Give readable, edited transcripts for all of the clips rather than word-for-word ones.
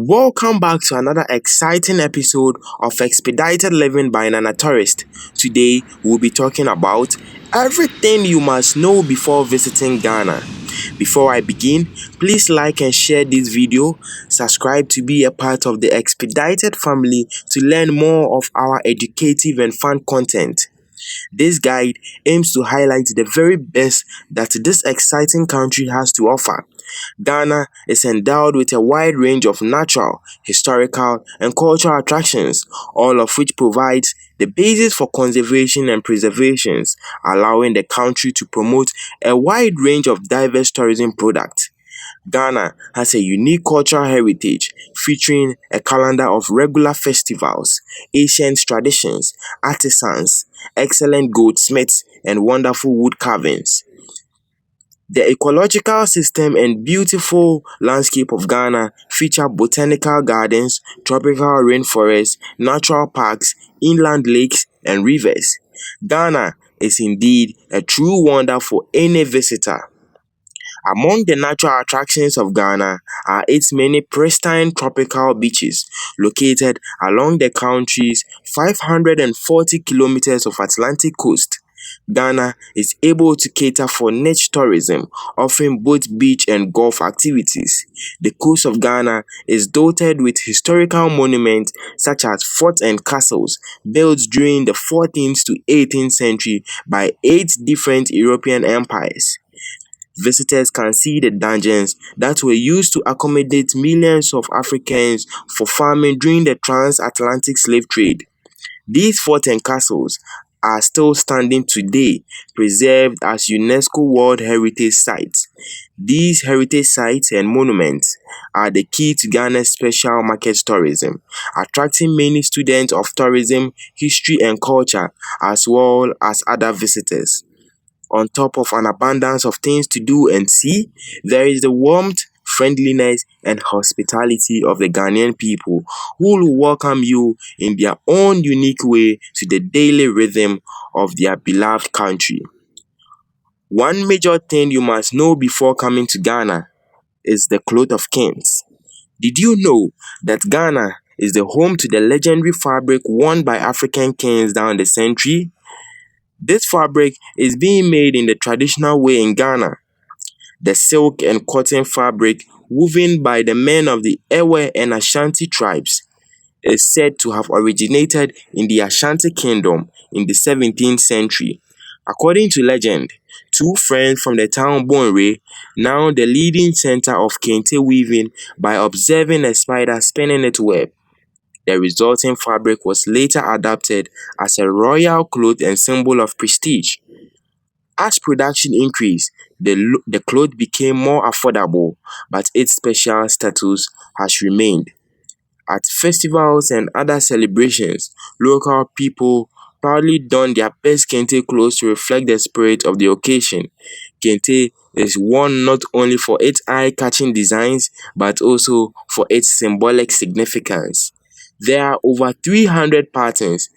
Welcome back to another exciting episode of Expedited Living by Nana Tourist. Today, we'll be talking about everything you must know before visiting Ghana. Before I begin, please like and share this video, subscribe to be a part of the Expedited family to learn more of our educative and fun content. This guide aims to highlight the very best that this exciting country has to offer. Ghana is endowed with a wide range of natural, historical, and cultural attractions, all of which provides the basis for conservation and preservation, allowing the country to promote a wide range of diverse tourism products. Ghana has a unique cultural heritage featuring a calendar of regular festivals, ancient traditions, artisans, excellent goldsmiths, and wonderful wood carvings. The ecological system and beautiful landscape of Ghana feature botanical gardens, tropical rainforests, natural parks, inland lakes, and rivers. Ghana is indeed a true wonder for any visitor. Among the natural attractions of Ghana are its many pristine tropical beaches located along the country's 540 kilometers of Atlantic coast. Ghana is able to cater for niche tourism, offering both beach and golf activities. The coast of Ghana is dotted with historical monuments such as forts and castles built during the 14th to 18th century by 8 different European empires. Visitors can see the dungeons that were used to accommodate millions of Africans for farming during the transatlantic slave trade. These forts and castles are still standing today, preserved as UNESCO World Heritage Sites. These heritage sites and monuments are the key to Ghana's special market tourism, attracting many students of tourism, history, and culture, as well as other visitors. On top of an abundance of things to do and see, there is the warmth, friendliness, and hospitality of the Ghanaian people who will welcome you in their own unique way to the daily rhythm of their beloved country. One major thing you must know before coming to Ghana is the cloth of kente. Did you know that Ghana is the home to the legendary fabric worn by African kings down the century? This fabric is being made in the traditional way in Ghana. The silk and cotton fabric woven by the men of the Ewe and Ashanti tribes is said to have originated in the Ashanti Kingdom in the 17th century. According to legend, two friends from the town Bonre, now the leading center of kente weaving, by observing a spider spinning its web. The resulting fabric was later adopted as a royal cloth and symbol of prestige. As production increased, the cloth became more affordable, but its special status has remained. At festivals and other celebrations, local people proudly don their best kente clothes to reflect the spirit of the occasion. Kente is worn not only for its eye-catching designs, but also for its symbolic significance. There are over 300 patterns,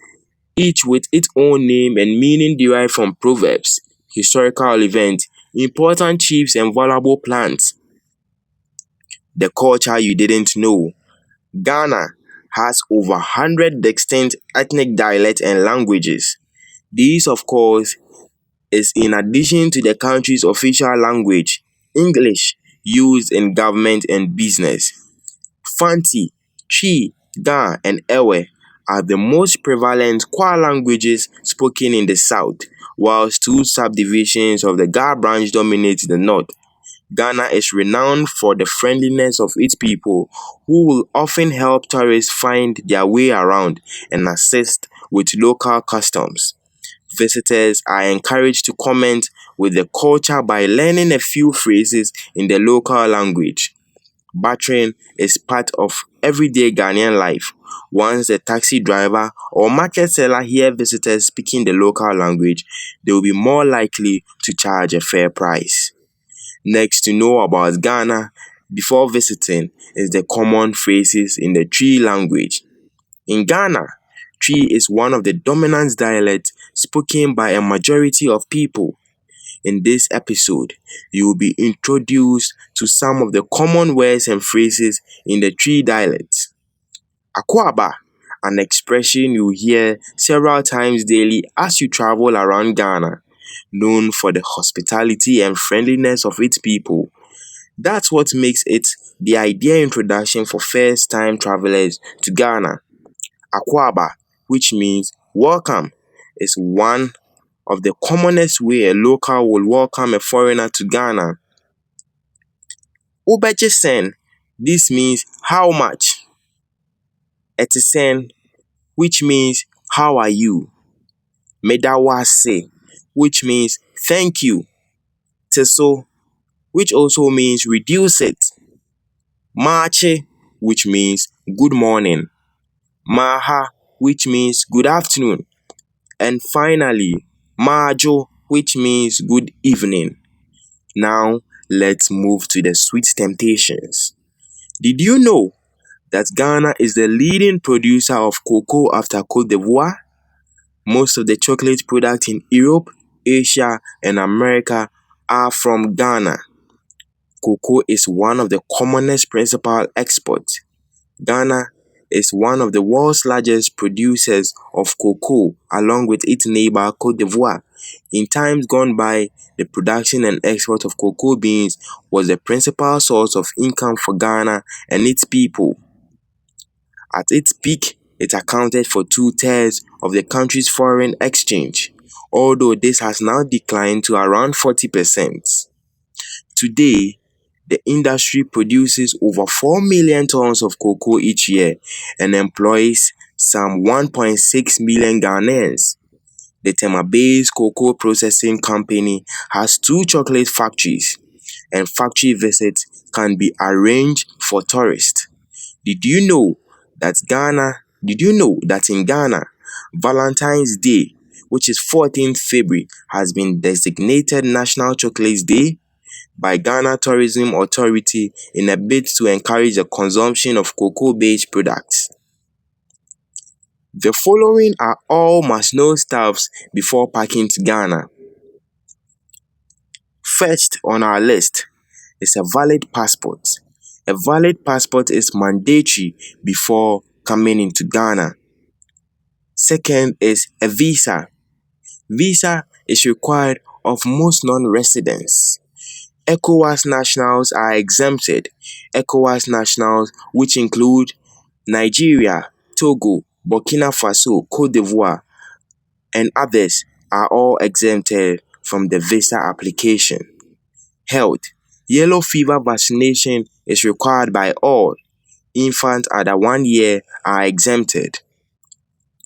each with its own name and meaning derived from proverbs, historical events, important chiefs, and valuable plants. The culture you didn't know. Ghana has over 100 distinct ethnic dialects and languages. These, of course, is in addition to the country's official language, English, used in government and business. Fanti, Twi, Ga, and Ewe are the most prevalent Kwa languages spoken in the south, whilst two subdivisions of the Ga branch dominate the north. Ghana is renowned for the friendliness of its people, who will often help tourists find their way around and assist with local customs. Visitors are encouraged to comment with the culture by learning a few phrases in the local language. Bartering is part of everyday Ghanaian life. Once the taxi driver or market seller hear visitors speaking the local language, they will be more likely to charge a fair price. Next to know about Ghana before visiting is the common phrases in the Twi language. In Ghana, Twi is one of the dominant dialects spoken by a majority of people. In this episode, you will be introduced to some of the common words and phrases in the three dialects. Akwaba, an expression you hear several times daily as you travel around Ghana, known for the hospitality and friendliness of its people. That's what makes it the ideal introduction for first time travelers to Ghana. Akwaba, which means welcome, is one of the commonest way a local will welcome a foreigner to Ghana. Ubejisen, this means how much. Etisen, which means how are you. Medawase, which means thank you. Teso, which also means reduce it. Mache, which means good morning. Maha, which means good afternoon. And finally, Majo, which means good evening. Now, let's move to the sweet temptations. Did you know that Ghana is the leading producer of cocoa after Cote d'Ivoire? Most of the chocolate products in Europe, Asia, and America are from Ghana. Cocoa is one of the commonest principal exports. Ghana is one of the world's largest producers of cocoa, along with its neighbor Cote d'Ivoire. In times gone by, the production and export of cocoa beans was the principal source of income for Ghana and its people. At its peak, it accounted for two-thirds of the country's foreign exchange, although this has now declined to around 40%. Today, the industry produces over 4 million tons of cocoa each year and employs some 1.6 million Ghanaians. The Tema-based cocoa processing company has two chocolate factories, and factory visits can be arranged for tourists. Did you know did you know that in Ghana, Valentine's Day, which is 14th February, has been designated National Chocolate Day by Ghana Tourism Authority in a bid to encourage the consumption of cocoa-based products? The following are all must-know stuffs before packing to Ghana. First on our list is a valid passport. A valid passport is mandatory before coming into Ghana. Second is a visa. Visa is required of most non-residents. ECOWAS nationals are exempted. ECOWAS nationals, which include Nigeria, Togo, Burkina Faso, Cote d'Ivoire, and others, are all exempted from the visa application. Health. Yellow fever vaccination is required by all. Infants under 1 year are exempted.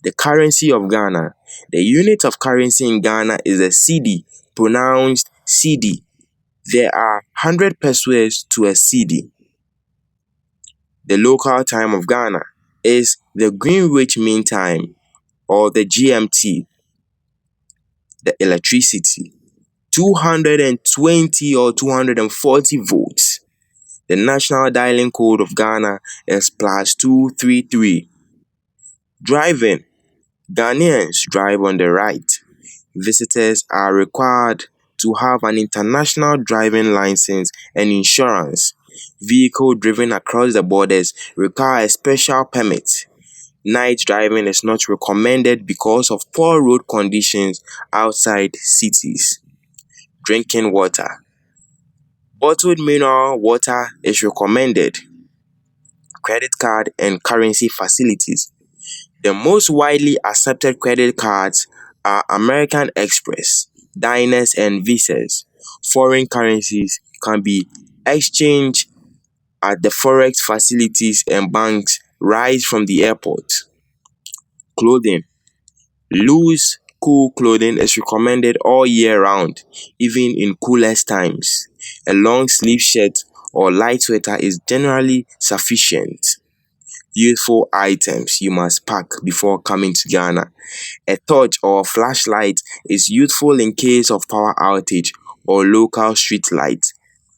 The currency of Ghana. The unit of currency in Ghana is a cedi, pronounced CD. There are 100 pesos to a cedi. The local time of Ghana is the Greenwich Mean Time, or the GMT. The electricity, 220 or 240 volts. The national dialing code of Ghana is +233. Driving. Ghanaians drive on the right. Visitors are required to have an international driving license and insurance. Vehicle driven across the borders require a special permit. Night driving is not recommended because of poor road conditions outside cities. Drinking water. Bottled mineral water is recommended. Credit card and currency facilities. The most widely accepted credit cards are American Express, Diners, and Visas. Foreign currencies can be exchanged at the forex facilities and banks right from the airport. Clothing. Loose, cool clothing is recommended all year round, even in coolest times. A long sleeve shirt or light sweater is generally sufficient. Useful items you must pack before coming to Ghana. A torch or flashlight is useful in case of power outage or local street light.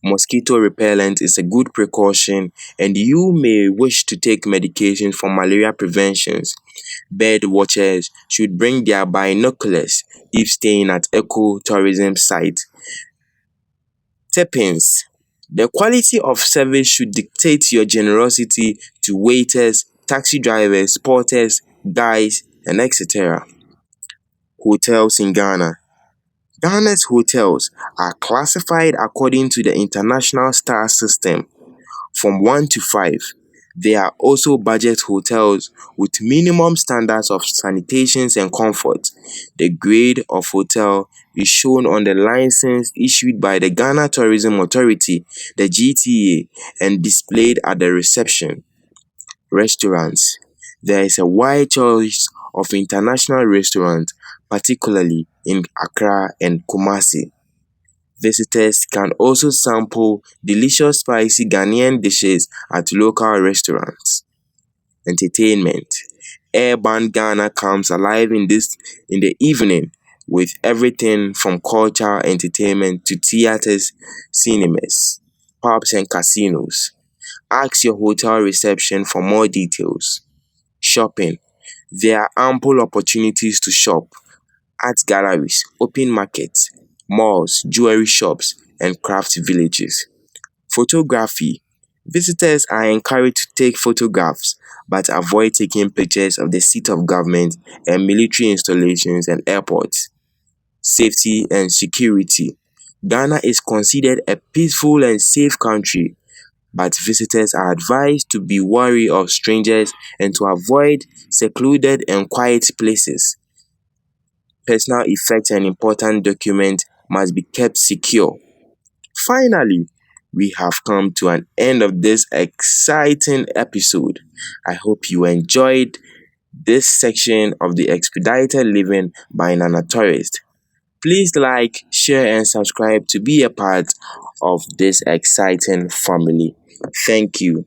Mosquito repellent is a good precaution, and you may wish to take medication for malaria preventions. Bird watchers should bring their binoculars if staying at eco-tourism site. Tip-ins. The quality of service should dictate your generosity to waiters, taxi drivers, porters, guides, and etc. Hotels in Ghana. Ghana's hotels are classified according to the International Star System from 1 to 5. There are also budget hotels with minimum standards of sanitation and comfort. The grade of hotel is shown on the license issued by the Ghana Tourism Authority, the GTA, and displayed at the reception. Restaurants. There is a wide choice of international restaurants, particularly in Accra and Kumasi. Visitors can also sample delicious spicy Ghanaian dishes at local restaurants. Entertainment. Urban Ghana comes alive in the evening with everything from cultural entertainment to theaters, cinemas, pubs and casinos. Ask your hotel reception for more details. Shopping. There are ample opportunities to shop: art galleries, open markets, malls, jewelry shops, and craft villages. Photography. Visitors are encouraged to take photographs but avoid taking pictures of the seat of government and military installations and airports. Safety and security. Ghana is considered a peaceful and safe country, but visitors are advised to be wary of strangers and to avoid secluded and quiet places. Personal effects and important documents must be kept secure. Finally, we have come to an end of this exciting episode. I hope you enjoyed this section of the Expedited Living by Nana Tourist. Please like, share, and subscribe to be a part of this exciting family. Thank you.